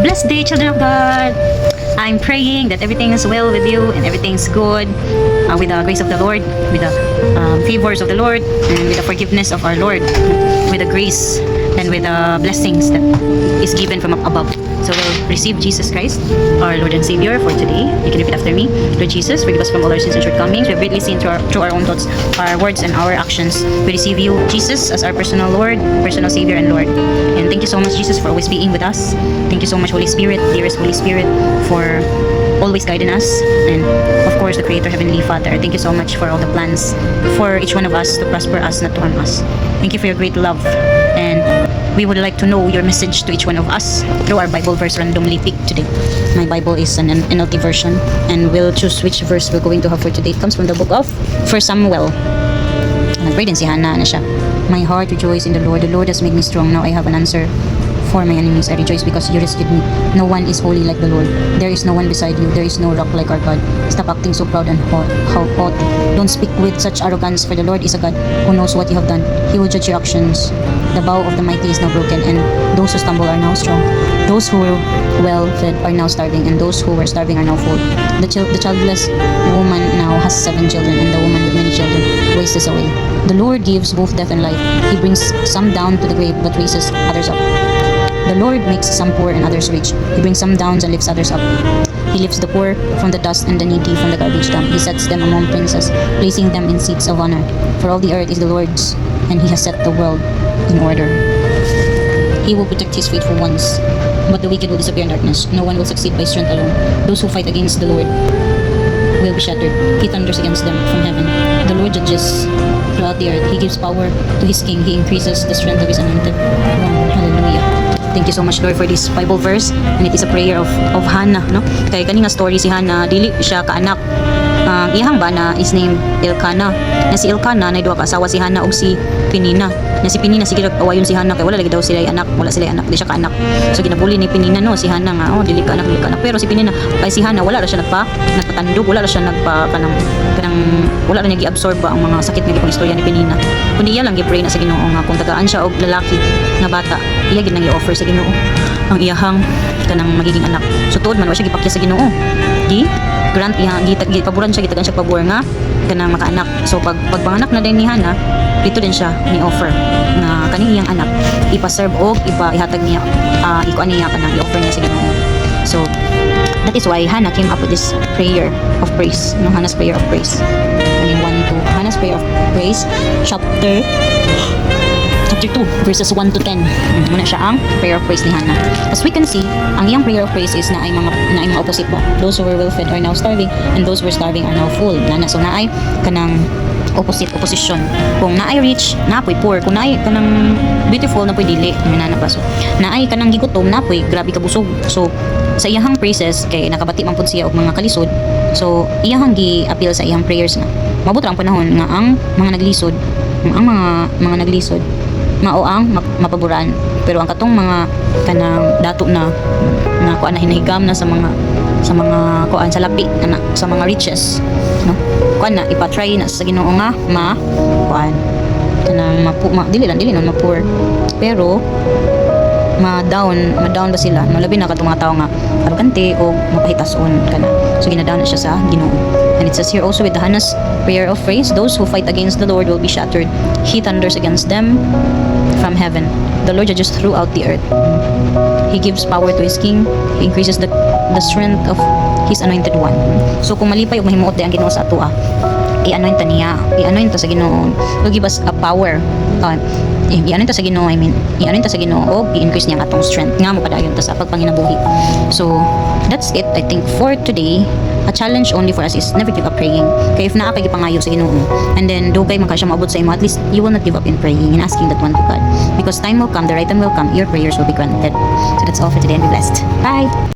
Blessed day, children of God. I'm praying that everything is well with you and everything's good with the grace of the Lord, with the favors of the Lord, and with the forgiveness of our Lord, with the grace and with the blessings that is given from above. So we'll receive Jesus Christ, our Lord and Savior, for today. You can repeat after me. Lord Jesus, forgive us from all our sins and shortcomings. We have greatly sinned through our own thoughts, our words, and our actions. We receive you, Jesus, as our personal Lord, personal Savior, and Lord. And thank you so much, Jesus, for always being with us. Thank you so much, Holy Spirit, dearest Holy Spirit, for always guiding us. And of course, the Creator, Heavenly Father, thank you so much for all the plans for each one of us to prosper us, not to harm us. Thank you for your great love. And we would like to know your message to each one of us through our Bible verse randomly picked today. My Bible is an NLT version, and we'll choose which verse we're going to have for today. It comes from the book of 1 Samuel. Nag-pray din si Hannah na siya. My heart rejoices in the Lord. The Lord has made me strong. Now I have an answer for my enemies. I rejoice because you rescued me. No one is holy like the Lord. There is no one beside you. There is no rock like our God. Stop acting so proud and haughty. Don't speak with such arrogance, for the Lord is a God who knows what you have done. He will judge your actions. The bow of the mighty is now broken, and those who stumble are now strong. Those who were well fed are now starving, and those who were starving are now full. The childless woman now has 7 children, and the woman with many children wastes away. The Lord gives both death and life. He brings some down to the grave, but raises others up. The Lord makes some poor and others rich. He brings some down and lifts others up. He lifts the poor from the dust and the needy from the garbage dump. He sets them among princes, placing them in seats of honor. For all the earth is the Lord's, and He has set the world in order. He will protect His faithful ones, but the wicked will disappear in darkness. No one will succeed by strength alone. Those who fight against the Lord will be shattered. He thunders against them from heaven. The Lord judges throughout the earth. He gives power to His king. He increases the strength of His anointed one. Hallelujah. Thank you so much, Lord, for this Bible verse, and it is a prayer of Hannah, no? Kay kaning nga story si Hannah, dili siya kaanak. Iyang bana is named Elkanah. Na si Elkanah na duha ka asawa si Hannah ug si Penina. Na si Penina sige awayon si Hannah kay wala lagi daw sila anak, wala sila anak, di siya kaanak. So ginabuli ni Penina no si Hannah nga, dili ka anak. Pero si Penina kay si Hannah wala ra siya nagpatandog, wala ra siya kanang wala ra niya gi-absorb ang mga sakit nga gipang istorya ni Penina. Kundi iya lang gi-pray na sa Ginoo nga kung tagaan siya og lalaki nga bata, iya gid nang i-offer sa Ginoo ang iyahang kanang magiging anak. So tuod man wa siya gipakya sa Ginoo. Grant gipaboran siya, gitagan siya pabor nga kanang makaanak. So pagpanganak na din ni Hannah, dito din siya ni offer na kaning iyang anak ipa-serve og ihatag niya ikuan niya kanang i-offer niya sa Ginoo. So that is why Hannah came up with this prayer of praise, no, Hannah's prayer of praise. Kaning 1 to Hannah's prayer of praise, chapter 2 verses 1 to 10. Muna siya ang prayer of praise ni Hannah. As we can see, ang iyang prayer of praise is na ay mga opposite ba. Those who were well fed are now starving, and those who were starving are now full. So na ay kanang opposition. Kung na ay rich, na apoy poor. Kung na ay kanang beautiful, na apoy dili. Minana pa. So na ay kanang gigutom, na apoy grabe kabusog. So sa iyahang praises kay nakabati man pud siya og mga kalisod. So iyahang gi-appeal sa iyang prayers nga mabot ra ang panahon nga ang mga naglisod, mao ang mapaboran. Pero ang katong mga kanang dato na kuan na hinahigam na sa mga kuan sa lapi na sa mga riches, no, kuan na ipatry na sa Ginoo nga kuan kanang dili lang ma-poor, pero ma-down ba sila, no, labi na katong mga tao nga arrogante o mapahitason kana. So ginadown na siya sa Ginoo. And it says here also with Hannah's prayer of praise, those who fight against the Lord will be shattered. He thunders against them from heaven. The Lord judges throughout the earth. He gives power to His king. He increases the strength of His anointed one. So kung malipay ug mahimuot ang Ginoo sa ato, i-anoint ta sa Ginoo. He'll give us a power. I-anoint ta sa Ginoo, i-anoint ta sa Ginoo og i-increase niya ang atong strength nga mo padayon ta sa pagpanginabuhi. So that's it, I think, for today. A challenge only for us is never give up praying. Kaya if naa kay gipangayo sa Ginoo, and then dugay man ka siya maabot sa imo, at least you will not give up in praying and asking that one to God. Because time will come, the right time will come, your prayers will be granted. So that's all for today, and be blessed. Bye!